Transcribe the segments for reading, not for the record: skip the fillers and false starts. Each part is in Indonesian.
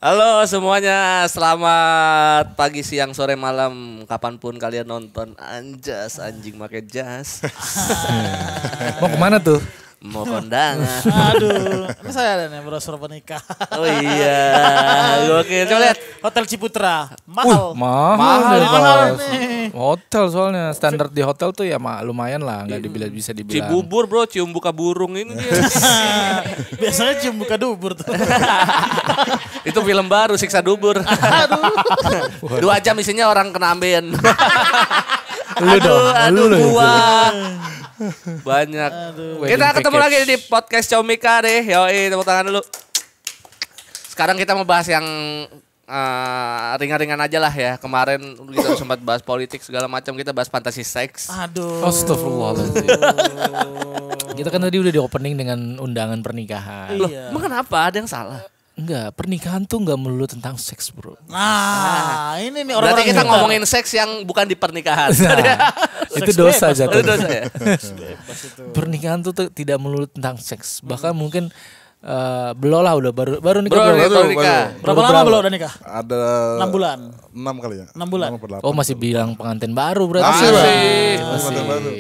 Halo semuanya, selamat pagi, siang, sore, malam, kapanpun kalian nonton. Anjas, anjing make jas. Mau kemana tuh? Mau kondangan. Aduh, ini saya ada nih brosur pernikahan. Oh iya, gokil. Coba lihat. Hotel Ciputra, mahal. Mahal nih. Hotel soalnya standar di hotel tuh ya lumayan lah, nggak bisa dibilang. Cibubur bro, cium buka burung ini dia. Biasanya cium buka dubur tuh. Itu film baru, Siksa Dubur. 2 jam isinya orang kena ambeien. Aduh, gua. Banyak. Kita ketemu lagi di podcast Comika deh. Yoi, tepuk tangan dulu. Sekarang kita mau bahas yang ringan-ringan aja lah ya. Kemarin kita sempat bahas politik segala macam, kita bahas fantasi seks. Aduh. Astagfirullahaladzim. Kita kan tadi udah di opening dengan undangan pernikahan. Loh, emang kenapa? Ada yang salah? Enggak, pernikahan tuh enggak melulu tentang seks, bro. Nah, ini nih Berarti orang-orang kita ngomongin seks yang bukan di pernikahan. Itu dosa jatuh. Itu dosa ya. Pernikahan tuh tidak melulu tentang seks. Bahkan mungkin belum lah udah baru nikah. Baru nikah. Berapa lama belum udah nikah? Ada 6 bulan. 6 kali ya. 6 bulan. Oh, masih bilang pengantin baru berarti. Masih. Baru.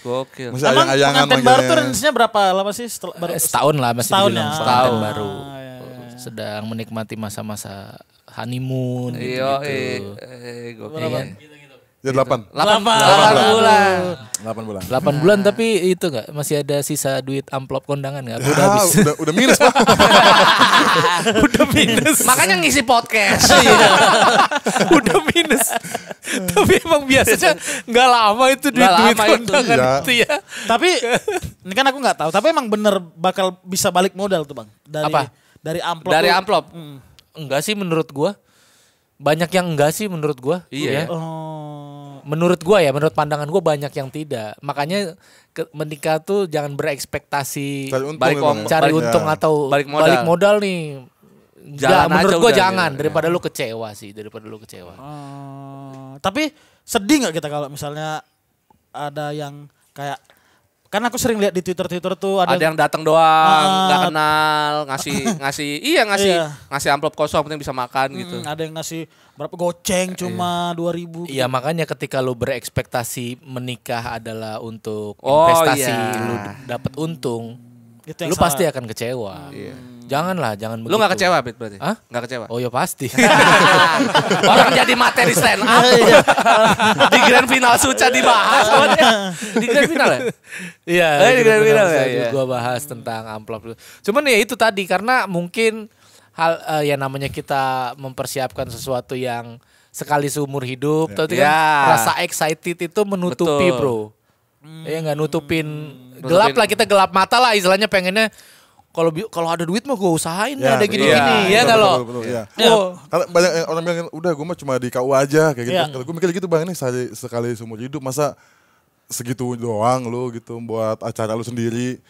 Gokil. Masih Emang ayang-ayangan pengantin baru tuh manggilnya. range-nya berapa lama sih? Setahun lah masih Setahun dibilang ya. pengantin Setahun. baru. Sedang menikmati masa-masa honeymoon Iya, gitu. gokil. Ya 8. 8 bulan. 8 bulan. 8 bulan tapi itu enggak masih ada sisa duit amplop kondangan enggak? Udah habis. Udah minus, Pak. Udah minus. Makanya ngisi podcast. Udah minus. Tapi emang biasanya enggak lama itu duit Nggak lama itu, kondangan iya. itu ya. Tapi ini kan aku nggak tahu. Tapi emang bener bakal bisa balik modal tuh bang. Apa? Dari amplop. Dari tuh. amplop. Enggak sih menurut gua. Banyak yang enggak sih menurut gua. Iya ya. Oh. Menurut gua ya, menurut pandangan gua banyak yang tidak. Makanya menikah tuh jangan berekspektasi Cari untung Balik ya, Bang, om- ya. cari Ya. untung atau Balik balik modal. modal nih. Jalan Menurut aja gua udah, jangan ya. daripada lu kecewa sih, daripada lu kecewa. Tapi sedih nggak kita kalau misalnya ada yang kayak kan aku sering lihat di Twitter tuh Ada yang datang doang, nggak kenal, Iya. ngasih amplop kosong, penting bisa makan gitu. ada yang ngasih berapa goceng cuma 2.000. Iya makanya ketika lu berekspektasi menikah adalah untuk Oh, investasi, iya. lu dapat untung, Itu yang lu salah. pasti akan kecewa. Jangan begitu. Lu nggak kecewa, Pit, berarti? Hah? Nggak kecewa? Oh ya pasti. Orang jadi materi stand up. Di grand final Suca dibahas sama dia. Di grand final ya? Iya. Di grand final ya. Iya. Gue bahas tentang amplop. Cuman ya itu tadi karena mungkin hal ya namanya kita mempersiapkan sesuatu yang sekali seumur hidup, tapi kan Ya. rasa excited itu menutupi, Betul. bro. Ya nggak nutupin gelap lah, kita gelap mata lah istilahnya, pengennya kalau ada duit mah gue usahain Ya, ada gini-gini iya. ya nggak lo. Betul, iya. Oh, Karena banyak orang bilang udah gue mah cuma di KU aja kayak gitu. Iya. Kalau gue mikir gitu Bang, ini sekali seumur hidup masa segitu doang lu gitu buat acara lu sendiri.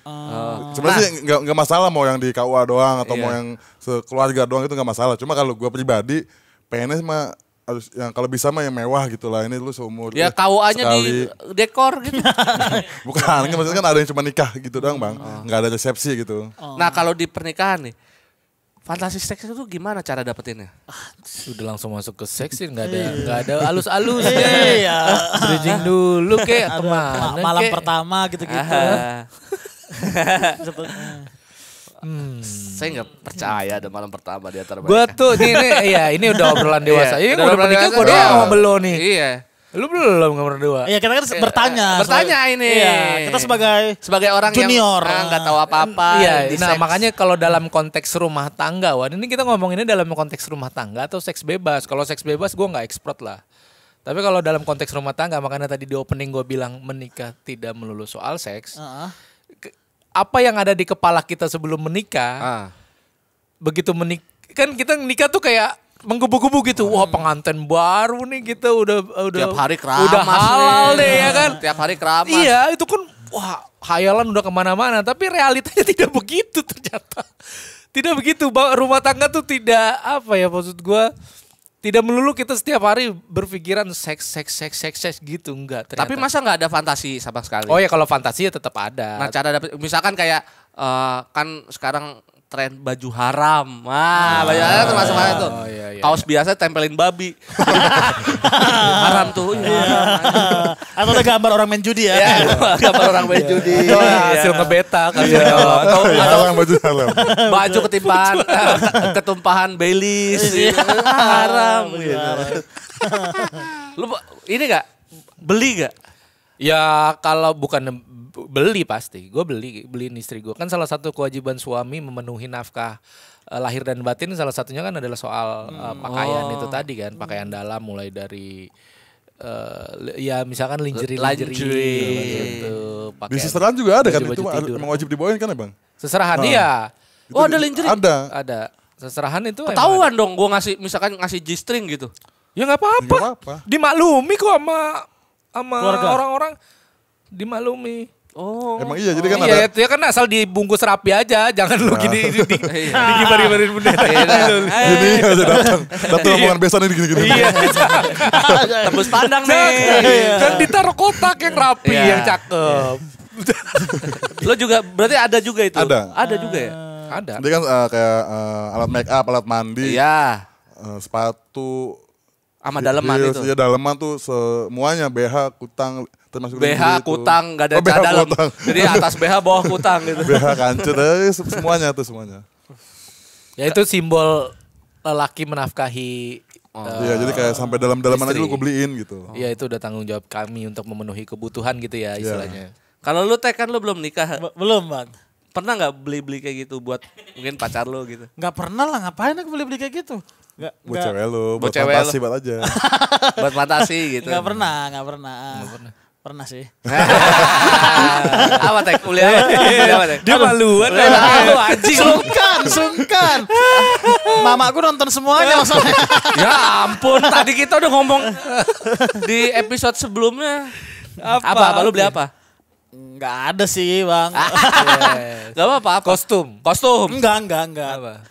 Sebenarnya sih nggak masalah mau yang di KUA doang atau Iya. mau yang sekeluarga doang itu nggak masalah. Cuma kalau gue pribadi pengennya mah harus yang kalau bisa mah yang mewah gitu lah. Ini lu seumur Ya KUA-nya di sekali. dekor gitu. Bukan, kan maksudnya kan ada yang cuma nikah gitu doang Bang. Nggak ada resepsi gitu. Nah kalau di pernikahan nih, fantasi seks itu gimana cara dapetinnya? sudah langsung masuk ke seksi nggak ada alus-alus. Iya. Bridging dulu kek Ada kemana malam kek. pertama gitu-gitu. Ah, Seperti- saya nggak percaya ada malam pertama di antara Gue mereka. tuh ini udah obrolan dewasa. Iya, Iya, udah udah obrolan menikah dewasa. gue doang Iya. sama belum nih. Iya. Lu belum nggak berdua. Iya kita kan bertanya. Bertanya ini. Iya, kita sebagai orang junior. yang nggak tahu apa-apa. Iya, di nah seks. makanya kalau dalam konteks rumah tangga, wah ini kita ngomonginnya dalam konteks rumah tangga atau seks bebas. Kalau seks bebas gue nggak eksplot lah. Tapi kalau dalam konteks rumah tangga, makanya tadi di opening gue bilang menikah tidak melulu soal seks. Heeh. Apa yang ada di kepala kita sebelum menikah, Ah. begitu kan kita nikah tuh kayak menggebu-gebu gitu. Wah pengantin baru nih kita udah Tiap hari keramas udah halal nih. deh ya kan. Tiap hari keramas. Iya itu kan wah hayalan udah kemana-mana. Tapi realitanya tidak begitu ternyata. Tidak begitu. Rumah tangga tuh tidak apa ya maksud gue. Tidak melulu kita setiap hari berpikiran seks gitu, enggak ternyata. Tapi masa nggak ada fantasi sama sekali? Oh ya kalau fantasi ya tetap ada. Nah cara dapet, misalkan kayak kan sekarang tren baju haram. Baju haram termasuk mana tuh? Iya. Kaos biasa tempelin babi. Haram tuh. Atau ada gambar orang main judi ya. Gambar orang main judi. Itu hasil ngebeta kan. Atau Haram baju haram. baju ketumpahan Baileys. Haram gitu. Lu ini gak? Beli gak? Ya kalau bukan beli pasti, gue beliin istri gue. Kan salah satu kewajiban suami memenuhi nafkah lahir dan batin, salah satunya kan adalah soal pakaian itu tadi kan, pakaian dalam mulai dari ya misalkan lingerie gitu. Di seserahan juga ada kan baju itu tidur. emang wajib dibawain kan ya bang? Seserahan iya. Oh ada lingerie? Ada. Seserahan itu Ketahuan dong gue ngasih G-string gitu. Ya nggak Nggak apa-apa. apa-apa. Dimaklumi kok sama Keluarga. orang-orang, dimaklumi. Oh. Emang iya, jadi kan Iya, ada. itu ya kan asal dibungkus rapi aja, jangan lu gini digibar-gibarin bendera. Gini aja datang rombongan besan ini gini-gini. Iya. Tembus pandang nih. Kan ditaruh kotak yang rapi, Iya. yang cakep. Lo juga berarti ada juga itu? Ada. Ada juga ya? Ada. Dia kan kayak alat make up, alat mandi, Iya. sepatu, Sama daleman itu. Iya daleman tuh semuanya BH, kutang, termasuk BH, lingerie itu. kutang, gak ada BH, dalam. kutang. Jadi atas BH, bawah kutang gitu. BH kancut, semuanya tuh semuanya. Ya itu simbol lelaki menafkahi. Iya, jadi kayak sampai dalam-dalaman aja istri. lu gue beliin gitu. Ya itu udah tanggung jawab kami untuk memenuhi kebutuhan gitu ya istilahnya. Kalau lu Teh kan lu belum nikah. Belum bang. Pernah gak beli-beli kayak gitu buat mungkin pacar lu gitu? Nggak pernah lah, ngapain aku beli-beli kayak gitu. Buat cewek lu, Buat buat cewek fantasi lu. buat aja. Buat fantasi gitu. Nggak pernah. Pernah sih. Apa Teh? Kuliah apa Teh? Dia maluan. Tahu anjing lu. Sungkan. Mamaku nonton semuanya masalahnya. Ya ampun, tadi kita udah ngomong di episode sebelumnya. Apa? Lu beli apa? Nggak ada sih bang. Gak apa-apa. Kostum. Enggak. Apa?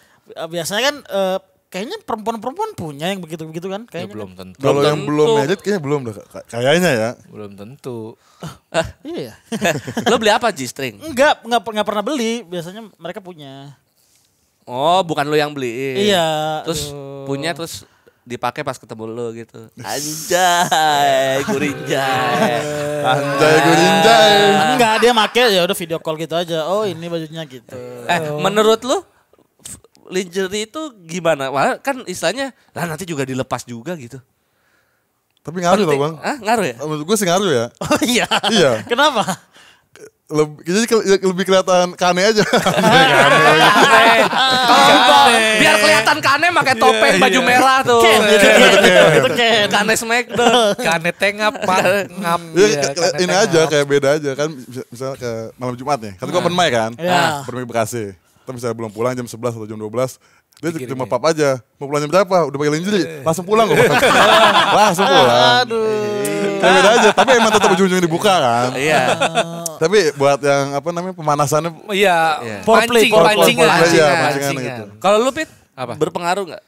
Biasanya kan kayaknya perempuan-perempuan punya yang begitu-begitu kan. Ya Kayaknya belum tentu. Kalau yang tentu. belum edit kayaknya belum dah. Kayaknya ya. Belum tentu. Iya ya. Lu beli apa G-string? Nggak pernah beli. Biasanya mereka punya. Oh, bukan lu yang beliin. Iya. Terus aduh. punya terus dipakai pas ketemu lu gitu. Anjay, gurinjay. Anjay gue ninjay. Enggak, dia make ya udah video call gitu aja. Oh ini bajunya gitu. Menurut lu lingerie itu gimana? Wah, kan istilahnya lah nanti juga dilepas juga gitu. Tapi ngaruh loh bang. Ngaruh ya? Menurut gue sih ngaruh ya. Oh iya. Iya. Kenapa? Jadi lebih kelihatan kane aja. Biar kelihatan Kane pakai topeng baju merah tuh. Itu Ken. Kane Smackdown. Kane tengap, ngap. Iya, ini aja kayak beda aja kan. Misalnya ke malam Jumat nih. Kan gue open mic kan. Iya. Open mic Bekasi. Kita misalnya belum pulang jam 11 atau jam 12. Dia cuma pap aja. Mau pulang jam berapa? Udah pakai lingerie. Langsung pulang kok. Langsung pulang. Kayak beda aja. Tapi emang tetap ujung-ujungnya dibuka kan. Iya. Tapi buat yang apa namanya pemanasannya. Iya, Foreplay, pancingan. Iya, pancingan gitu. Kalau lu Pit, Apa? berpengaruh nggak?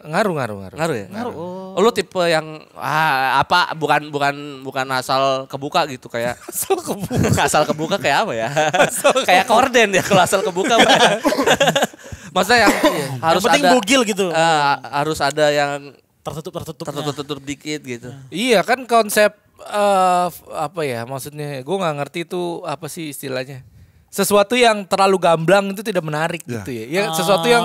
Ngaruh. Ngaruh ya? Ngaruh. Oh, lu tipe yang bukan asal kebuka gitu kayak asal kebuka kayak apa ya? Kayak korden ya kalau asal kebuka. Maksudnya yang harus Yang penting ada bugil gitu. harus ada yang Tertutup. tertutup dikit gitu. Iya kan konsep apa ya maksudnya gue nggak ngerti itu apa sih istilahnya, sesuatu yang terlalu gamblang itu tidak menarik Ya. gitu ya, ya sesuatu yang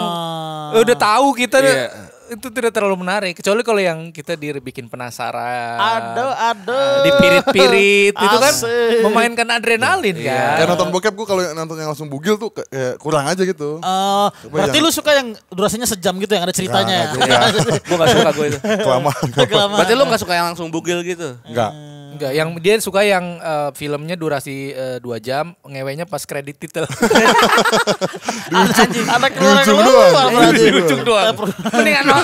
udah tahu kita Iya. itu tidak terlalu menarik kecuali kalau yang kita dibikin penasaran, Aduh. dipirit-pirit itu kan Asik. memainkan adrenalin kan. Kayak nonton bokep gue kalau nonton yang langsung bugil tuh kayak kurang aja gitu. Berarti lu suka yang durasinya sejam gitu yang ada ceritanya ya? Gue gak suka gue itu. Kelamaan. Berarti lu gak suka yang langsung bugil gitu? Enggak. Enggak, yang dia suka yang filmnya durasi 2 jam, ngewenya pas kredit titel. Ada Di ujung doang. Di ujung doang. Mendingan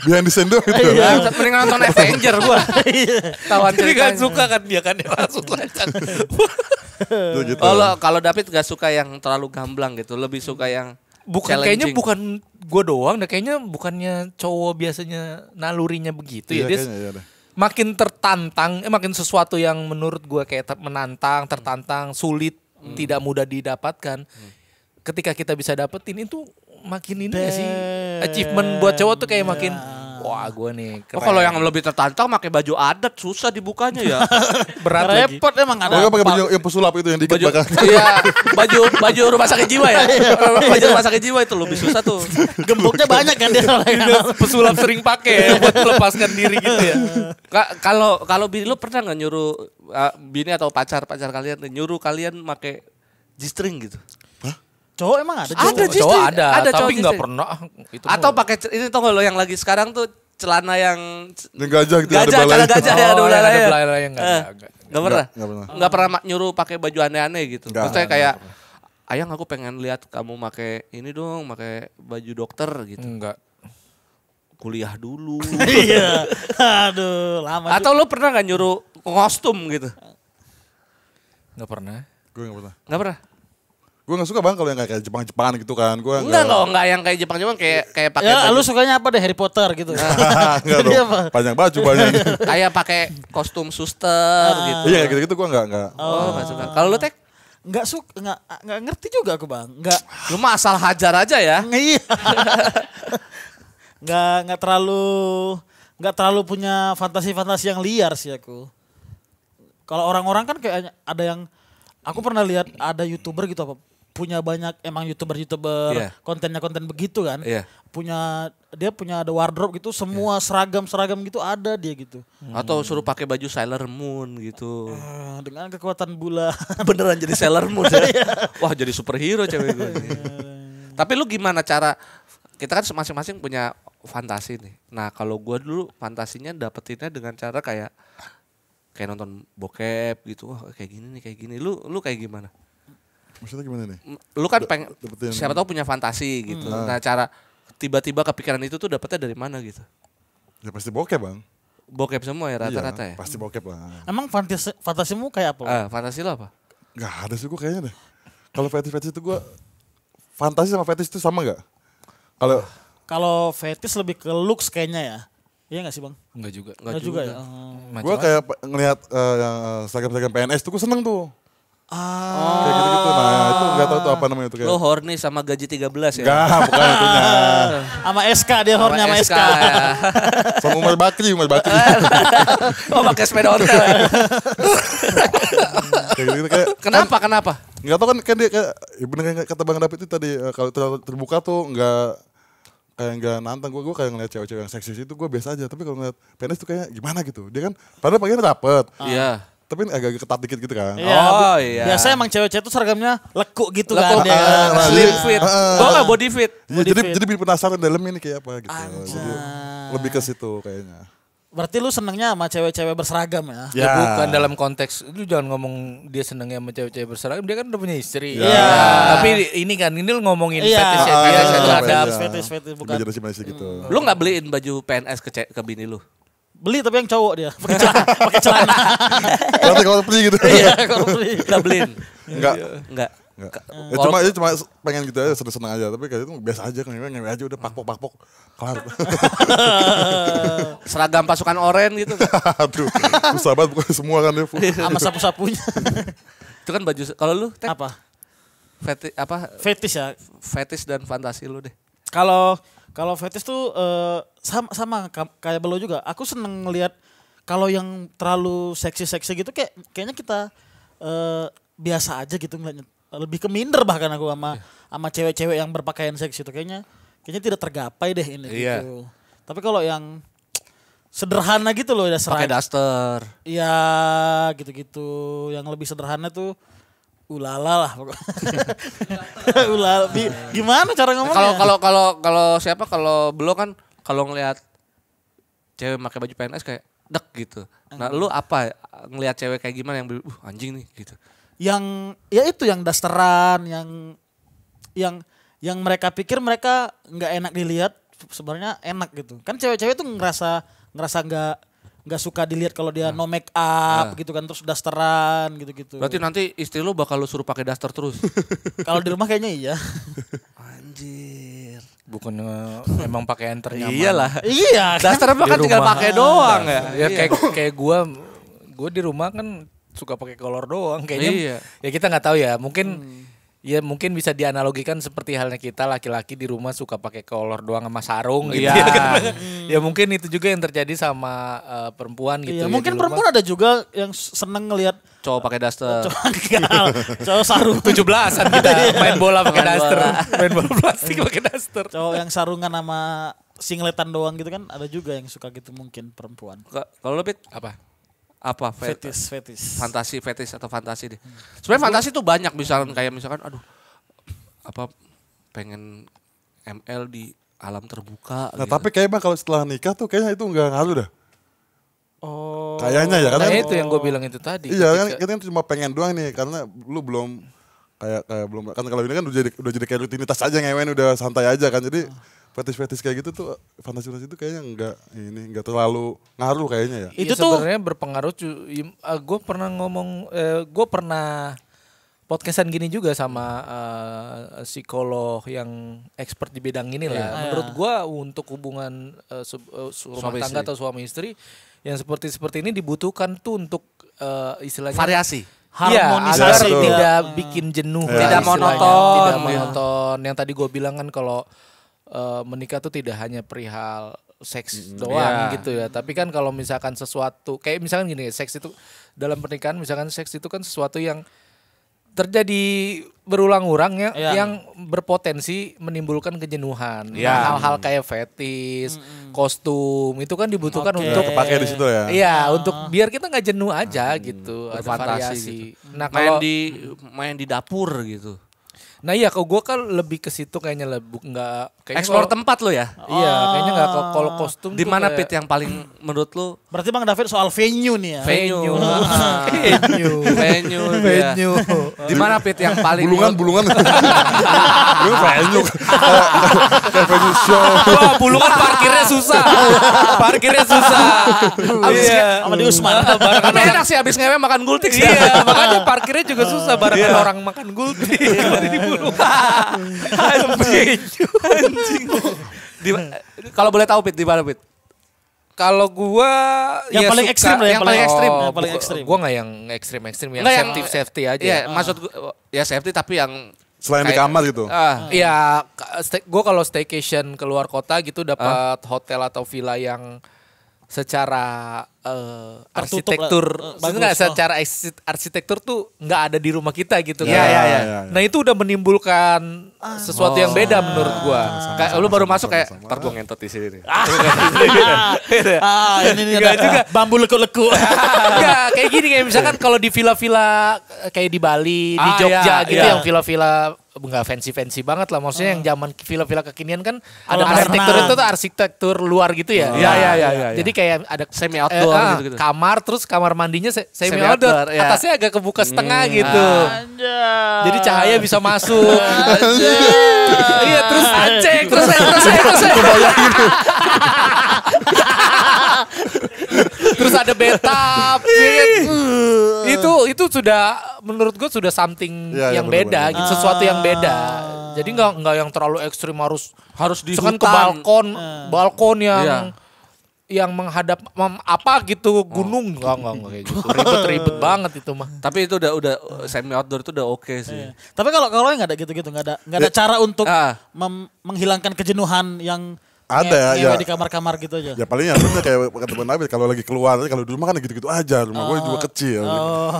Behind the scene doang itu. mendingan nonton Avenger gue. Tawan Jadi ceritanya. kan suka kan dia kan dia langsung lancar. Tuh gitu. Oh, kalau David gak suka yang terlalu gamblang gitu, lebih suka yang Kayaknya challenging. bukan gue doang, deh kayaknya bukannya cowok biasanya nalurinya begitu ya. Iya, Dia kayaknya iya deh. makin tertantang, makin sesuatu yang menurut gue kayak menantang, tertantang, sulit, tidak mudah didapatkan. Ketika kita bisa dapetin itu makin ini gak sih? Achievement buat cowok tuh kayak makin wah gue nih keren. Oh kalau yang lebih tertantang pakai baju adat susah dibukanya ya. Berat lagi. Repot emang ada. Pokoknya pakai baju yang pesulap itu yang diikat Baju, belakang. iya, baju rumah sakit jiwa ya. Baju rumah sakit jiwa itu lebih susah tuh. Gemboknya banyak kan dia. Pesulap sering pakai ya, buat melepaskan diri gitu ya. Kalau bini lu pernah nggak nyuruh bini atau pacar kalian nyuruh kalian pakai G-string gitu? Cowok emang ada? Ada Cowok. Cowok ada, Ada cowok tapi nggak G-string. pernah. Itu Atau pakai ini tau gak lo yang lagi sekarang tuh celana yang Yang gajah gitu gajah, ada celana balai. gajah ya ada yang belalainya. ada belalainya nggak ada. Nggak pernah. Nggak pernah. Nggak pernah nyuruh pakai baju aneh-aneh gitu. Nggak, Maksudnya nggak kayak ayang aku pengen lihat kamu pakai ini dong, pakai baju dokter gitu. Enggak. Kuliah dulu. Iya. Aduh, lama. Atau lo pernah nggak nyuruh kostum gitu? Nggak pernah. Gue nggak pernah. Nggak pernah. Gue nggak suka bang kalau yang kayak Jepang-Jepangan gitu kan. Gue Enggak yang kayak Jepang kayak pakai Ya, baju. lu sukanya apa deh Harry Potter gitu? Enggak Dia dong. apa? Panjang baju banyak. Kayak pakai kostum suster gitu. Iya gitu-gitu gue nggak. Oh, nggak suka. Kalau lu Tek, Enggak ngerti juga aku, Bang. Enggak. lu mah asal hajar aja ya. Iya. Enggak terlalu punya fantasi-fantasi yang liar sih aku. Kalau orang-orang kan kayak ada yang aku pernah lihat ada YouTuber gitu apa punya banyak emang YouTuber Iya. kontennya konten begitu kan. Iya. Dia punya ada wardrobe gitu semua seragam gitu ada dia gitu. Atau suruh pakai baju Sailor Moon gitu. Dengan kekuatan bulan. Beneran jadi Sailor Moon ya. Wah, jadi superhero cewek gue. Tapi lu gimana cara kita kan masing-masing punya fantasi nih. Nah, kalau gue dulu fantasinya dapetinnya dengan cara kayak nonton bokep gitu. Wah, kayak gini. Lu kayak gimana? Maksudnya gimana nih? Lu kan pengen Dapetin. siapa tahu punya fantasi gitu. Nah, cara tiba-tiba kepikiran itu tuh dapetnya dari mana gitu? Ya pasti bokep bang. Bokep semua ya rata-rata Iya, ya? pasti bokep lah. Emang fantasimu kayak apa? Fantasi lo apa? Gak ada sih gue kayaknya deh. Kalau fetish itu gue fantasi sama fetish itu sama gak? Kalau fetish lebih ke looks kayaknya ya. Iya gak sih Bang? Enggak juga. Enggak juga ya. Gue kayak ngelihat yang seragam-seragam PNS tuh gue seneng tuh. Kayak gitu-gitu. Nah itu gak tau tuh apa namanya itu kayak. Lo horny sama gaji 13 ya? Gak, bukan itunya. Sama SK dia hornya sama SK. ya. Sama Umar Bakri. Oh pakai sepeda ontel ya? Kayak gitu kayak. Kenapa? Gak tau kan dia kayak, ya bener kayak kata Bang David itu tadi, kalau terbuka tuh nggak nantang gue kayak ngeliat cewek-cewek yang seksis itu gue biasa aja, tapi kalau ngeliat PNS tuh kayak gimana gitu, dia kan padahal pakaian rapet, Iya. tapi agak ketat dikit gitu kan. Iya, Oh, iya. Biasanya emang cewek-cewek tuh seragamnya lekuk gitu Lekuk, kan dia. nah, Slim iya. fit. Gue gak body fit. Iya, Body fit. jadi bikin penasaran dalamnya ini kayak apa gitu. Anjay. Jadi lebih ke situ kayaknya. Berarti lu senengnya sama cewek-cewek berseragam ya? Ya bukan dalam konteks, lu jangan ngomong dia senengnya sama cewek-cewek berseragam, dia kan udah punya istri. Iya. Tapi ini lu ngomongin Iya. fetishnya Ah, dia iya. terhadap. Fetish, bukan. Imajinasi gitu. Lu gak beliin baju PNS ke bini lu? Beli tapi yang cowok dia, pakai celana. Nanti kalau pergi gitu. Iya, kalau beli. Gak beliin? Enggak. Enggak. Enggak. Ya cuma pengen gitu aja, seneng aja, tapi kayak itu biasa aja kan, ngewe aja udah pakpok kelar. Seragam pasukan oren gitu. Aduh, susah banget bukan semua kan dia. Sama sapu-sapunya. Itu kan baju. Kalau lu Tek, Apa? Fetish ya. fetish dan fantasi lu deh. Kalau fetish tuh sama kayak Belo juga. Aku seneng ngelihat kalau yang terlalu seksi-seksi gitu kayaknya kita biasa aja gitu ngeliatnya. Lebih ke minder bahkan aku sama cewek-cewek yang berpakaian seksi itu kayaknya tidak tergapai deh ini Iya. gitu. Tapi kalau yang sederhana gitu loh, Pakai daster. iya gitu-gitu. Yang lebih sederhana tuh ulala lah pokoknya. Ulala. Gimana cara ngomongnya? Kalau belum kan kalau ngelihat cewek pakai baju PNS kayak dek gitu. Nah, lu apa ngelihat cewek kayak gimana yang anjing nih gitu. Yang ya itu yang dasteran, yang mereka pikir mereka nggak enak dilihat, sebenarnya enak gitu. Kan cewek-cewek tuh ngerasa nggak suka dilihat kalau dia no make up gitu kan, terus dasteran gitu-gitu. Berarti nanti istri lu bakal lu suruh pakai daster terus. Kalau di rumah kayaknya iya. Anjir. Bukan emang pakaian ternyaman. Iyalah. Iya. Daster apa kan Di tinggal rumah. pakai doang ya. Ya kayak gue di rumah kan suka pakai kolor doang kayaknya. Iya. Ya kita nggak tahu ya, mungkin Ya mungkin bisa dianalogikan seperti halnya kita laki-laki di rumah suka pakai kolor doang sama sarung gitu Iya. ya kan. Ya mungkin itu juga yang terjadi sama perempuan gitu Iya, ya. mungkin di rumah. perempuan ada juga yang seneng ngelihat Cowok pakai daster. cowok sarung 17-an kita main bola pakai Main daster. bola. Main bola plastik pakai daster. cowok yang sarungan sama singletan doang gitu kan ada juga yang suka gitu mungkin perempuan. Kalau lo Pit, Apa? apa Fetis. fantasi fetis atau fantasi deh. Sebenarnya fantasi tuh banyak misalkan aduh apa pengen ML di alam terbuka. Nah gitu. tapi kayaknya kalau setelah nikah tuh kayaknya itu nggak ngaruh dah. Oh. Kayaknya ya Nah karena itu yang gue bilang itu tadi. iya kan ketika- kita cuma pengen doang nih karena lu belum kayak belum kan kalau ini kan udah jadi kayak rutinitas aja ngewen udah santai aja kan jadi fetis kayak gitu tuh fantasi itu kayaknya nggak terlalu ngaruh kayaknya ya. Itu Itu tuh- sebenarnya berpengaruh. Gue pernah gue pernah podcastan gini juga sama psikolog yang expert di bidang ini lah. Menurut gue untuk hubungan rumah Suami tangga istri. atau suami istri yang seperti ini dibutuhkan tuh untuk istilahnya variasi. Iya, agar Harmonisasi dia. tidak bikin jenuh, Tidak lah istilahnya. monoton. tidak Iya. monoton. Yang tadi gue bilang kan kalau menikah tuh tidak hanya perihal seks doang Iya. gitu ya. Tapi kan kalau misalkan sesuatu kayak misalkan gini, seks itu dalam pernikahan misalkan seks itu kan sesuatu yang terjadi berulang-ulang ya, Iya. yang berpotensi menimbulkan kejenuhan. Iya. Nah, hal-hal kayak fetis, kostum itu kan dibutuhkan Oke. untuk Kepake di situ ya. Iya, untuk biar kita nggak jenuh aja gitu, ada Berfantasi variasi. gitu. Nah, main kalau main di dapur gitu. nah iya kalau gue kan lebih ke situ kayaknya nggak kayaknya Explore kalau- tempat lo ya. Iya, kayaknya nggak kalau kostum Di tuh mana kayak Pit yang paling menurut lu Berarti Bang David soal venue nih ya. venue. Ah. Venue. venue dia. Venue. Di mana Pit yang paling Bulungan lu venue kayak venue show. Wah, Bulungan parkirnya susah. Parkirnya susah. Iya. Sama di Usman. Tapi enak sih abis ngewe makan gultik sih. Iya, makanya parkirnya juga susah barengan orang makan gultik. Di Bulungan. Anjing. Kalau boleh tahu Pit di mana Pit? Kalau gua Yang paling suka- ekstrim lah, yang paling ekstrim. Oh, Yang paling ekstrim. Gua nggak yang ekstrim, yang Nggak, yang- safety aja. Iya, maksud gua ya safety tapi yang Selain di kayak- kamar gitu. Iya, gue kalau staycation keluar kota gitu dapat hotel atau villa yang secara Tertutup arsitektur, lah, maksudnya nggak bagus. secara arsitektur tuh nggak ada di rumah kita gitu. Iya, kan. iya, iya. Nah itu udah menimbulkan sesuatu yang beda menurut gua. kayak lu baru masuk kayak ntar gua ngentot di sini nih. Ini nih Enggak ada juga. bambu leku-leku. Enggak, kayak gini kayak misalkan kalau di villa-villa kayak di Bali, di Ah, Jogja iya, gitu iya. yang villa-villa enggak fancy-fancy banget lah. Maksudnya yang zaman villa-villa kekinian kan ada Kolam arsitektur renang. itu tuh arsitektur luar gitu ya. Iya, iya, iya, iya. Jadi kayak ada Semi outdoor gitu-gitu. Kamar terus kamar mandinya semi Semi outdoor. outdoor, iya. Atasnya agak kebuka setengah gitu. Anjay. Jadi cahaya bisa masuk. Iya, terus acek, terus terus ada bathtub. Itu sudah menurut gue sudah something Iya, iya, yang beda, benar-benar. gitu, sesuatu yang beda. Jadi nggak yang terlalu ekstrim harus di misalkan ke hutan. balkon yang Iya. yang menghadap apa gitu gunung enggak kayak gitu. Ribet banget itu mah. Tapi itu udah semi outdoor itu udah oke sih. Iya. Tapi kalau yang nggak ada gitu-gitu, nggak ada cara untuk Ah. menghilangkan kejenuhan yang Ada ya. di kamar-kamar gitu aja. Ya paling ya bener kayak kata Bang David kalau lagi keluar kalau di rumah kan gitu-gitu aja rumah gue juga kecil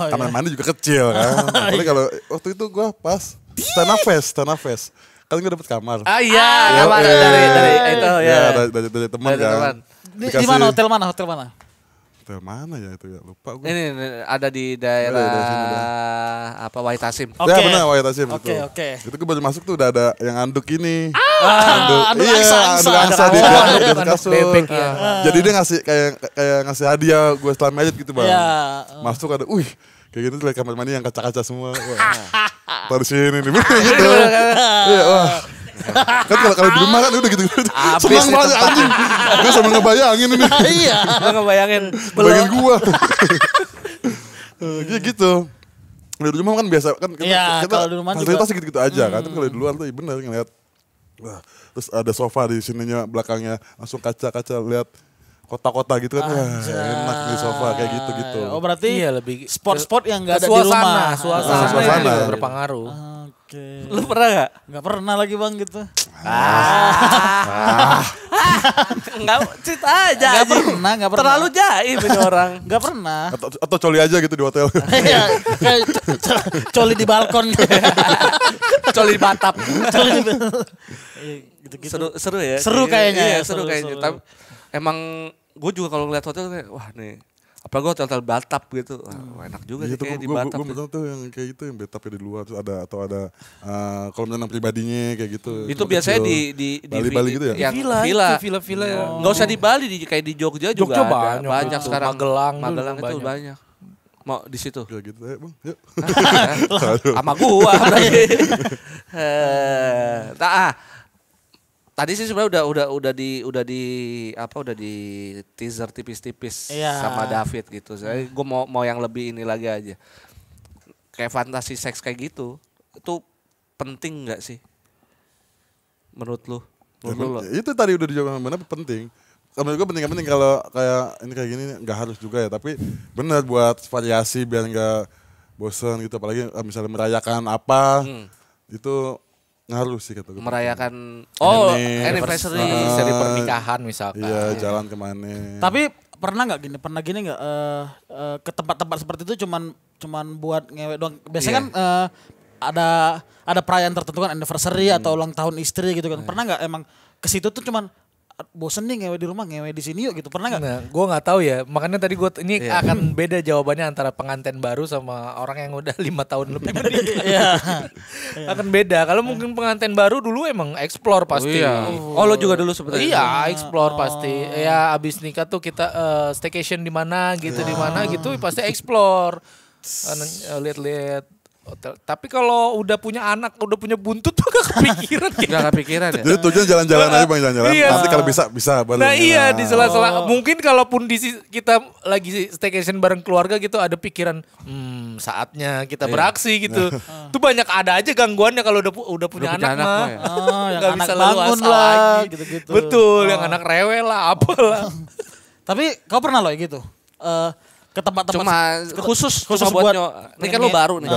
kamar mandi juga kecil kan paling kalau waktu itu gue pas stand up fest kan gue dapet kamar Ah iya, Ya, kamar ya, dari ya, itu ya, ya. dari teman Dari kan teman. Di mana hotel mana? Hotel mana? hotel mana ya itu ya lupa gue Ini ada di Ada daerah di sini, apa Wahitasim. Oke. Ya benar Wahid Hasim Oke, itu. oke. Itu gue baru masuk tuh udah ada yang anduk ini. anduk angsa-angsa. anduk angsa di Anduk kasur. bebek ya. Jadi dia ngasih kayak ngasih hadiah gue setelah majid gitu bang. Iya. Masuk ada, kayak gitu tuh liat kamar mandi yang kaca-kaca semua. Wah, taruh sini nih, gitu. Iya, wah. Kan kalau di rumah kan udah gitu. Abis Senang di banget tempat. anjing. Gue sambil ngebayangin ini. Iya. Gue ngebayangin Bayangin gua. Gitu. Kalau di rumah kan biasa kan Iya, kalau di rumah juga. fasilitas gitu-gitu aja kan. Tapi kalau di luar tuh bener ngeliat. Wah, terus ada sofa di sininya belakangnya langsung kaca-kaca lihat kota-kota gitu kan. Wah, enak di sofa kayak gitu-gitu. Oh berarti Iya, lebih spot-spot yang gak ada di rumah. Suasana Suasana. juga berpengaruh. Oke. Lu pernah gak? Gak pernah lagi bang gitu. Enggak, cerita aja. Gak pernah. Terlalu jaim ini orang. Gak pernah. Atau coli aja gitu di hotel. Iya, kayak coli di balkon. Coli di batap. Coli di gitu-gitu. Seru ya. Seru kayaknya Iya, ya, seru kayaknya. seru. Tapi emang gue juga kalau ngeliat hotel kayak wah nih. Apalagi hotel batap gitu. Wah, enak juga sih Gitu, kayak di gue batap. betul tuh yang kayak gitu yang betapnya di luar terus ada kalau menenang pribadinya kayak gitu. Itu biasanya di Bali gitu ya? Yang villa. Villa ya. Enggak usah di Bali, kayak di Jogja juga Jogja ada. banyak tuh. sekarang. Magelang itu banyak. banyak. Mau di situ. Kayak gitu ya bang, yuk. Sama gua berarti. Tadi sih sebenarnya udah di teaser tipis-tipis Iya. sama David gitu. Saya gua mau yang lebih ini lagi aja. Kayak fantasi seks kayak gitu. Itu penting enggak sih? Menurut lu? Itu tadi udah dijawab benar penting. Menurut gue penting kalau kayak gini nggak harus juga ya, tapi benar buat variasi biar nggak bosen gitu, apalagi misalnya merayakan apa itu harus sih kata gue. Merayakan Anniversary pernikahan misalkan. Iya, jalan kemana. Tapi pernah gini nggak ke tempat-tempat seperti itu cuman buat ngewek doang. Biasanya kan ada perayaan tertentu kan anniversary atau ulang tahun istri gitu kan. Pernah nggak emang ke situ tuh cuman bosen nih ngewe di rumah, ngewe di sini yuk gitu. Pernah nggak? Nah, gue nggak tahu ya. Makanya tadi ini akan beda jawabannya antara pengantin baru sama orang yang udah 5 tahun lebih menikah. Iya. Akan beda. Kalau mungkin pengantin baru dulu emang explore pasti. Oh, lo juga dulu seperti itu? Iya, explore pasti. Ya abis nikah tuh kita staycation di mana gitu, di mana gitu pasti explore. Lihat-lihat hotel. Tapi kalau udah punya anak, udah punya buntut tuh gak kepikiran. Gak kepikiran ya? Jadi tujuan jalan-jalan aja bang, jalan-jalan. Iya. Nanti kalau bisa baru. Nah iya di sela-sela mungkin kalaupun kita lagi staycation bareng keluarga gitu ada pikiran saatnya kita beraksi gitu. Tuh banyak ada aja gangguannya kalau udah punya anak mah. ya? Oh, yang Nggak anak bisa lalu bangun asal lah lagi. gitu-gitu. Betul, yang anak rewel lah apalah. Tapi kau pernah loh gitu? Ke tempat-tempat khusus khusus buat buat ini kan lo baru nih.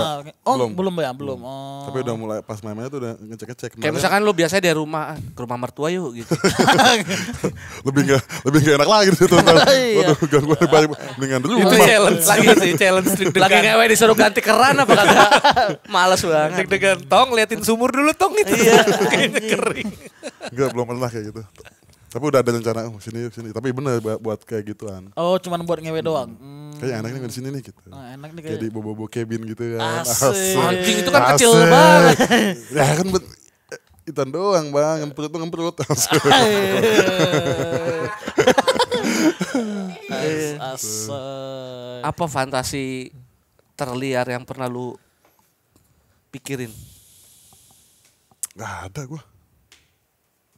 Belum ya, belum. Oh. Tapi udah mulai pas mainnya tuh udah ngecek-ngecek. Kayak misalkan lo biasanya dari rumah ke rumah mertua yuk gitu. lebih nggak enak lagi di situ. Waduh, gangguan banyak mendingan dulu. Itu challenge lagi sih, challenge deg-degan. Lagi ngewe disuruh ganti keran apa kagak? Males banget. Deg-degan, tong liatin sumur dulu tong itu. Iya. Kayaknya kering. Enggak, belum pernah kayak gitu. Tapi udah ada rencana sini. Tapi bener buat kayak gituan. Oh, cuman buat ngewe doang. Kayaknya enak nih di sini nih gitu. Enak nih Kayak di bobo cabin gitu kan. Asik. Anjing itu kan kecil Asik. banget. Ya kan itan doang bang, ngemprut. Asik. Apa fantasi terliar yang pernah lu pikirin? Gak ada gue.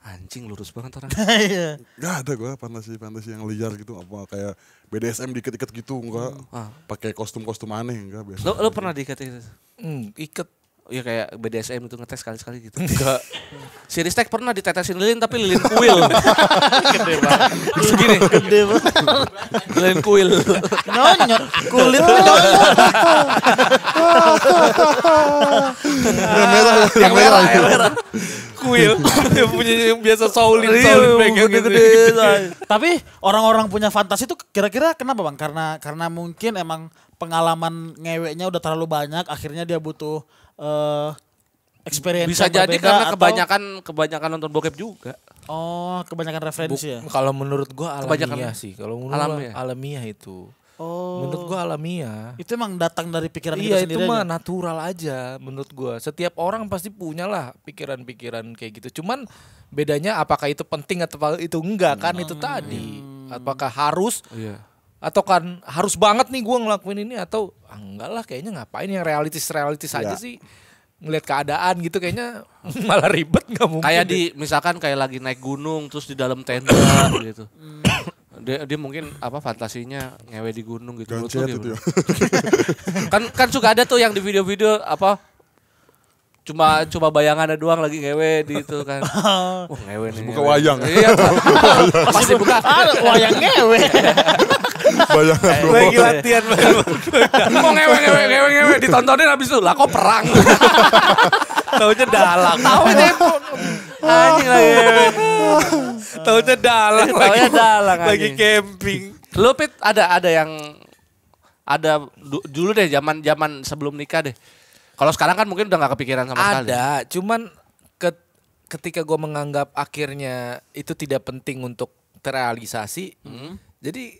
Anjing lurus banget orang. Iya. Gak ada gue fantasi yang liar gitu, apa kayak BDSM dikit-dikit gitu enggak. Pakai kostum-kostum aneh enggak biasa. Lo pernah diikat gitu? Iket. Iya kayak BDSM itu ngetes sekali-sekali gitu. Enggak. Si Ristek pernah ditetesin lilin tapi lilin kuil. Gede banget. Terus gini. Gede banget. Lilin kuil. Nyonyot kulit. Yang merah. Kuil. Dia punya yang biasa Shaolin Gede. Tapi orang-orang punya fantasi tuh kira-kira kenapa bang? Karena mungkin emang pengalaman ngeweknya udah terlalu banyak, akhirnya dia butuh experience Bisa yang jadi berbeda karena atau- kebanyakan nonton bokep juga. Oh, kebanyakan referensi ya. Kalau menurut gua Kebanyakan alamiah sih. Kalau menurut alamiah. gua alamiah itu. Oh. Menurut gua alamiah. Itu emang datang dari pikiran Iya kita itu sendiri mah aja. natural aja menurut gua. Setiap orang pasti punya lah pikiran-pikiran kayak gitu. Cuman bedanya apakah itu penting atau itu enggak kan itu tadi. Apakah harus Iya. atau kan harus banget nih gua ngelakuin ini atau enggak lah kayaknya ngapain yang realistis aja sih. Ngelihat keadaan gitu kayaknya malah ribet nggak mungkin. Kayak deh. misalkan kayak lagi naik gunung terus di dalam tenda gitu. Dia mungkin apa fantasinya ngewe di gunung gitu. Menurut lu Gancet itu gimana? ya. kan suka ada tuh yang di video-video apa Cuma bayangannya doang lagi ngewe di itu kan. Wah ngewe nih. Buka wayang. Iya. Masih buka. Wayang ngewe. Bayangan doang. Lagi latihan. Mau ngewe ditontonin habis itu lah kok perang. Taunya dalang. Tahu deh. Anjing lagi. Taunya dalang. Taunya dalang, Lagi anjing. camping. Lu Pit ada yang dulu deh zaman sebelum nikah deh. Kalau sekarang kan mungkin udah gak kepikiran sama sekali. Ada, cuman ketika gue menganggap akhirnya itu tidak penting untuk terrealisasi, jadi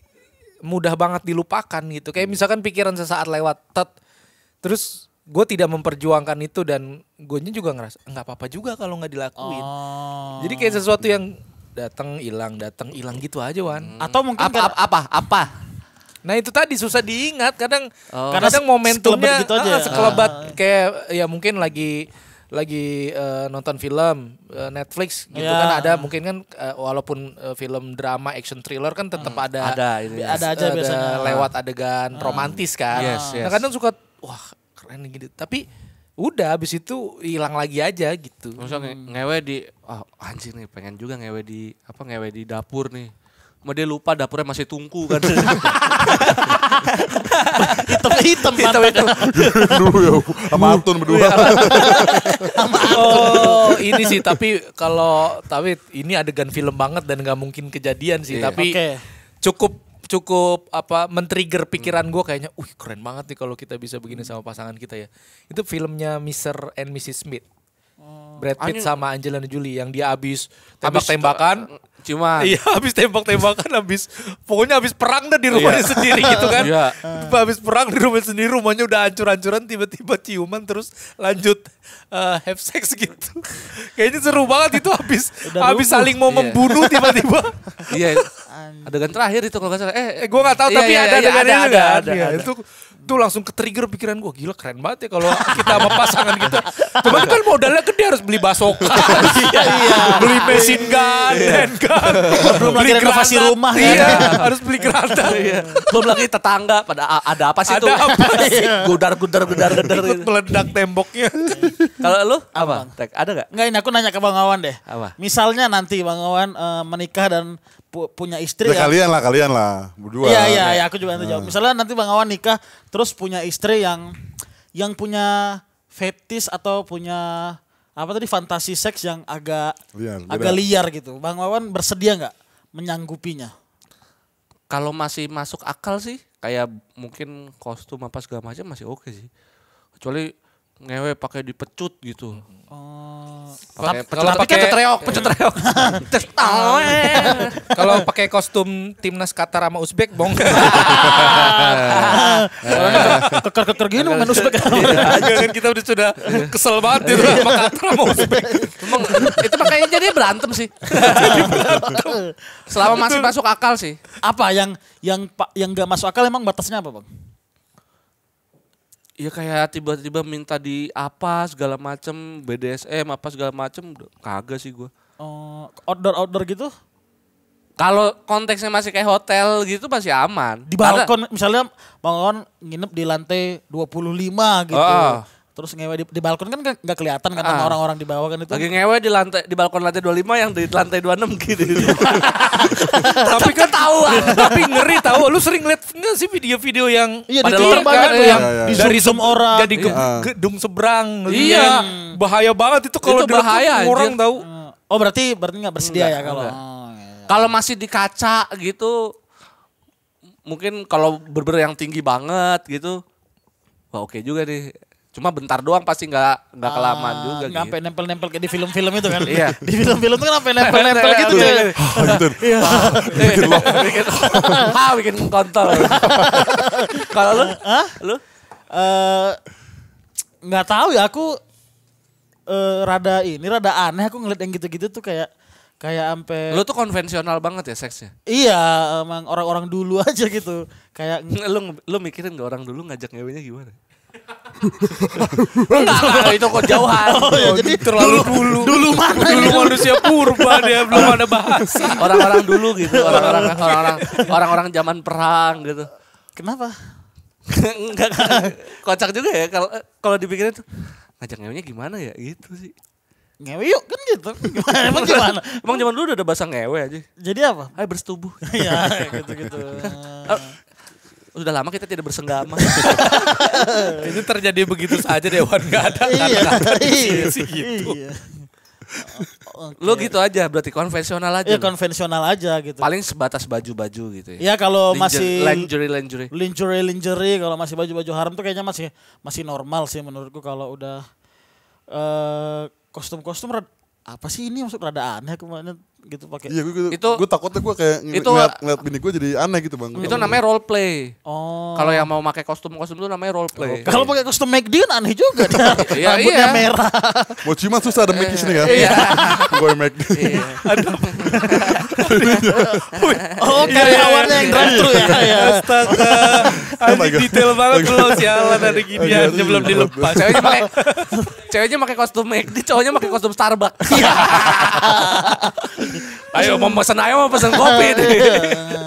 mudah banget dilupakan gitu. Kayak misalkan pikiran sesaat lewat, terus gue tidak memperjuangkan itu dan gue juga ngerasa nggak apa-apa juga kalau nggak dilakuin. Jadi kayak sesuatu yang datang hilang gitu aja Wan. Atau mungkin Apa? Nah itu tadi susah diingat kadang Karena kadang momentumnya sekelebat gitu aja ya? sekelebat kayak ya mungkin lagi nonton film Netflix gitu Ya. kan ada mungkin kan walaupun film drama action thriller kan tetap ada Ada aja biasanya. lewat adegan romantis kan. Yes. Nah kadang suka wah keren gitu tapi udah habis itu hilang lagi aja gitu. Maksudnya ngewe di anjir nih pengen juga ngewe di dapur nih. Cuma dia lupa dapurnya masih tungku kan. hitam Dulu ya sama Atun berdua. Oh ini sih tapi ini adegan film banget dan nggak mungkin kejadian sih tapi Oke. cukup men-trigger pikiran gue kayaknya, keren banget nih kalau kita bisa begini sama pasangan kita ya. Itu filmnya Mr. and Mrs. Smith. Brad Pitt sama Angelina Jolie yang dia habis tembak-tembakan. Iya habis tembak-tembakan pokoknya habis perang dah di rumahnya sendiri gitu kan. Iya. Habis perang di rumah sendiri rumahnya udah hancur-hancuran tiba-tiba ciuman terus lanjut have sex gitu. Kayaknya seru banget itu habis saling mau membunuh tiba-tiba. Iya. Adegan terakhir itu kalau nggak salah. Gue nggak tahu tapi ada adegannya ada. Itu langsung ke-trigger pikiran gue. Gila keren banget ya kalau kita sama pasangan gitu. Cuman kan modalnya gede harus beli basoka. Beli mesin gun, handgun. Belum lagi renovasi rumah kan. Iya, harus beli granat. Belum lagi tetangga pada ada apa sih Ada tuh? apa sih? Gudar Ikut gitu. meledak temboknya. Kalau lu apa? Tek, ada gak? Enggak, ini aku nanya ke Bang Awan deh. Apa? Misalnya nanti Bang Awan menikah dan punya istri Ya ya. kalian lah berdua. Iya, aku juga nanti jawab. Misalnya nanti Bang Awan nikah terus punya istri yang punya fetis atau punya fantasi seks yang agak liar gitu. Bang Awan bersedia nggak menyanggupinya? Kalau masih masuk akal sih, kayak mungkin kostum apa segala macam masih oke sih. Kecuali ngewe pakai dipecut gitu. Kalau pakai pecut reok. kalau pakai kostum timnas Qatar sama Uzbek bongkar. Keker-keker gini main Uzbek. Kan kita sudah kesel banget itu sama Qatar sama Uzbek. Emang itu makanya jadinya berantem sih. Selama masih masuk akal sih. Apa yang nggak masuk akal emang batasnya apa Bang? Iya kayak tiba-tiba minta di apa segala macem, BDSM apa segala macem, kagak sih gue. Outdoor gitu? Kalau konteksnya masih kayak hotel gitu masih aman. Di balkon misalnya Bang Awan nginep di lantai 25 gitu. Terus ngewe di balkon kan nggak kelihatan kan sama orang-orang di bawah kan itu. Lagi ngewe di balkon lantai 25 yang di lantai 26 gitu. Tapi kan tahu, tapi ngeri tahu. Lu sering lihat nggak sih video-video yang Iya, pada di luar banyak kan tuh yang di dari zoom orang. jadi gedung seberang. Iya. Bahaya banget itu kalau Itu bahaya, direkam orang anjir. tahu. Oh berarti nggak bersedia ya kalau. Kalau masih di kaca gitu, mungkin kalau bener yang tinggi banget gitu, wah oke juga nih. Cuma bentar doang pasti nggak kelamaan juga. Nggak sampai nempel-nempel kayak di film-film itu kan. Iya. Di film-film tuh kan sampai nempel-nempel gitu cuy. Bikin kontol. Kalau lu? Nggak tahu ya aku rada aneh aku ngeliat yang gitu-gitu tuh kayak sampai. Lu tuh konvensional banget ya seksnya. Iya, emang orang-orang dulu aja gitu. Kayak Lu mikirin gak orang dulu ngajak ngewenya gimana? Enggak, itu kok jauhan. jadi Terlalu dulu mana dulu gitu? manusia purba dia belum ada bahasa. Orang-orang dulu gitu, orang-orang zaman perang gitu. Kenapa? Enggak kocak juga ya kalau dipikirin tuh. ngajak ngewenya gimana ya gitu sih. Ngewe yuk kan gitu. Emang gimana? Emang zaman dulu udah ada bahasa ngewe aja. Jadi apa? Ayo bersetubuh. Ya gitu-gitu. Sudah lama kita tidak bersenggama. Itu terjadi begitu saja Dewan gak ada. Iya. Sih gitu. Iya. Lo gitu aja berarti konvensional aja. Ya lo. konvensional aja gitu. Paling sebatas baju-baju gitu ya. Ya kalau masih lingerie kalau masih baju-baju haram tuh kayaknya masih normal sih menurutku. Kalau udah kostum-kostum apa sih ini maksud rada aneh kemana gitu pakai. Iya Itu- gue takutnya gue kayak itu- ngeliat bini gue jadi aneh gitu bang. Itu namanya role play. Oh. Kalau yang mau pakai kostum-kostum itu namanya role play. Kalau pakai kostum McD kan aneh juga dia. Iya, Rambutnya iya. merah. Mau ciuman susah ada mic di sini kan. Iya. Gue make. Iya. Oh karyawannya yang drive thru ya. Ya. Astaga. Anjing detail banget lo sialan ada giniannya belum dilepas. Ceweknya pakai kostum McD, cowoknya pakai kostum Starbucks. Ayo mau pesen kopi nih.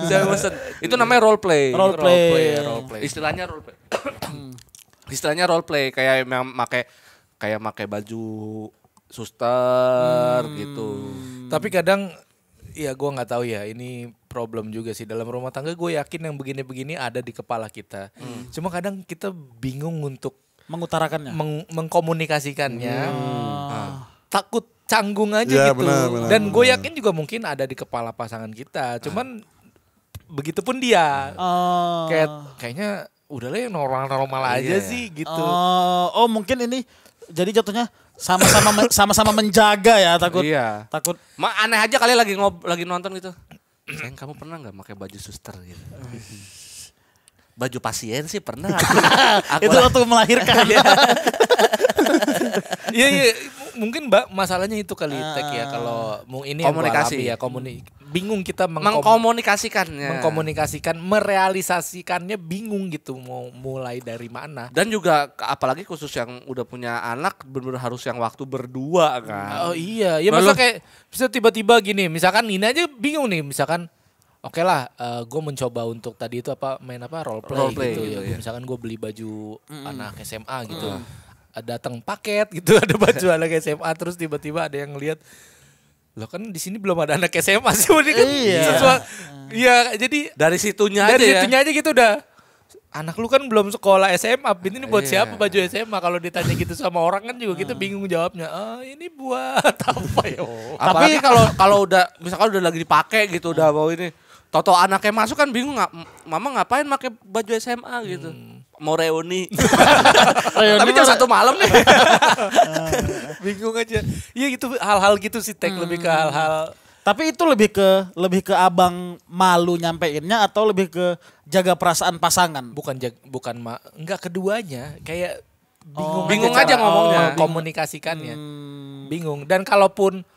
Saya pesen. Itu namanya role play. Role play. Istilahnya role play. Istilahnya role play kayak memang pakai baju suster gitu. Tapi kadang ya gue nggak tahu ya, ini problem juga sih dalam rumah tangga. Gue yakin yang begini-begini ada di kepala kita. Cuma kadang kita bingung untuk Mengutarakannya. mengkomunikasikannya. Takut canggung aja Ya, gitu. benar, Dan gue yakin juga mungkin ada di kepala pasangan kita. Cuman begitupun dia. Kayaknya udahlah yang normal-normal aja Iya. sih gitu. Oh mungkin ini jadi jatuhnya sama-sama menjaga ya takut. Iya. Takut. Aneh aja kali lagi nonton gitu. Sayang kamu pernah nggak pakai baju suster gitu? Baju pasien sih pernah. Itu waktu melahirkan. Iya mungkin Mbak masalahnya itu kali Tek ya, kalau ini yang gua Komunikasi. alami ya bingung kita mengkomunikasikannya. mengkomunikasikan, merealisasikannya bingung gitu mau mulai dari mana. Dan juga apalagi khusus yang udah punya anak benar-benar harus yang waktu berdua kan. Oh iya, ya masa kayak bisa tiba-tiba gini, misalkan ini aja bingung nih, misalkan oke lah, gue mencoba untuk tadi itu main role play gitu ya. iya. Misalkan gue beli baju anak SMA gitu, datang paket gitu, ada baju anak SMA, terus tiba-tiba ada yang ngelihat, loh kan di sini belum ada anak SMA sih, ini kan Iya. Iya, jadi Dari situnya dari aja situnya ya. aja gitu udah. Anak lu kan belum sekolah SMA, ini buat Iya. siapa baju SMA? Kalau ditanya gitu sama orang kan juga kita bingung jawabnya. Ini buat apa ya? Apalagi kalau udah misalkan udah lagi dipakai gitu udah mau ini. Toto anaknya masuk kan bingung mama ngapain pakai baju SMA gitu. Mau reuni. Tapi jam 1 malam nih. Bingung aja. Iya gitu, hal-hal gitu sih Tek, lebih ke hal-hal. Tapi itu lebih ke abang malu nyampeinnya atau lebih ke jaga perasaan pasangan? Enggak keduanya, kayak bingung, Bingung cara aja ngomongnya. komunikasikannya. Bingung. Dan kalaupun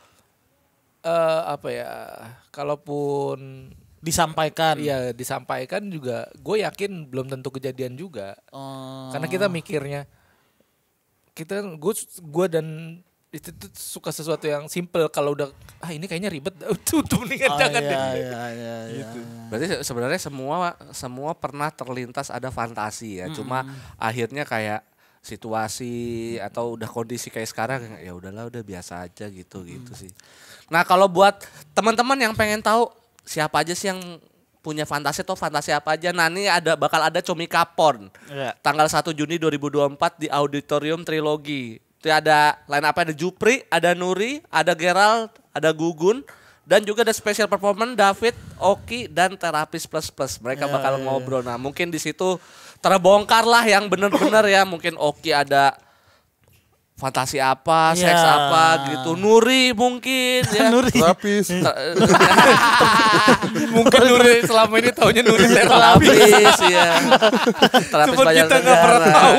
kalaupun Disampaikan. iya disampaikan juga, gue yakin belum tentu kejadian juga. Karena kita mikirnya, gue dan itu tuh suka sesuatu yang simple. Kalau udah ini kayaknya ribet, tutup nih jangan deh. Iya. Gitu. Berarti sebenarnya semua pernah terlintas ada fantasi ya. Cuma akhirnya kayak situasi atau udah kondisi kayak sekarang ya udahlah udah biasa aja gitu sih. Nah, kalau buat teman-teman yang pengen tahu siapa aja sih yang punya fantasi atau fantasi apa aja. Nah, ini bakal ada Comika Porn. Iya. Tanggal 1 Juni 2024 di Auditorium Trilogi. Itu ada line up, ada Jupri, ada Nuri, ada Gerald, ada Gugun, dan juga ada special performance David, Oki, dan Terapis Plus Plus. Mereka bakal ngobrol. Nah, mungkin di situ terbongkar lah yang benar-benar ya. Mungkin Oki ada fantasi apa, seks apa gitu. Nuri mungkin ya. Nuri. Terapis. Mungkin Nuri selama ini taunya Nuri terapis. Terapis ya. Terapis Cuma banyak kita nggak pernah negara. tahu.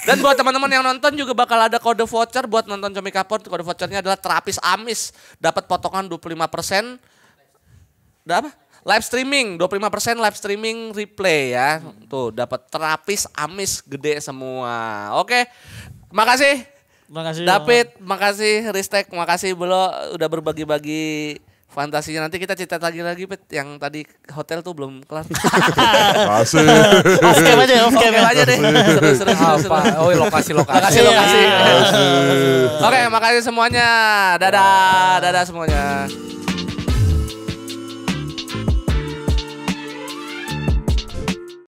Dan buat teman-teman yang nonton juga bakal ada kode voucher buat nonton Comika Porn. Kode vouchernya adalah Terapis Amis. Dapat potongan 25%. Udah apa? Live streaming 25% live streaming replay ya. Tuh dapat Terapis Amis gede semua. Oke. Makasih Terima kasih. David, makasih Ristek, makasih Belo udah berbagi-bagi fantasinya nanti kita cerita lagi Pet, yang tadi hotel tuh belum kelar. Asik. Off cam aja, off cam Oke aja deh. Seru. Apa? Oh lokasi. Lokasi. Oke, makasih semuanya. Dadah semuanya.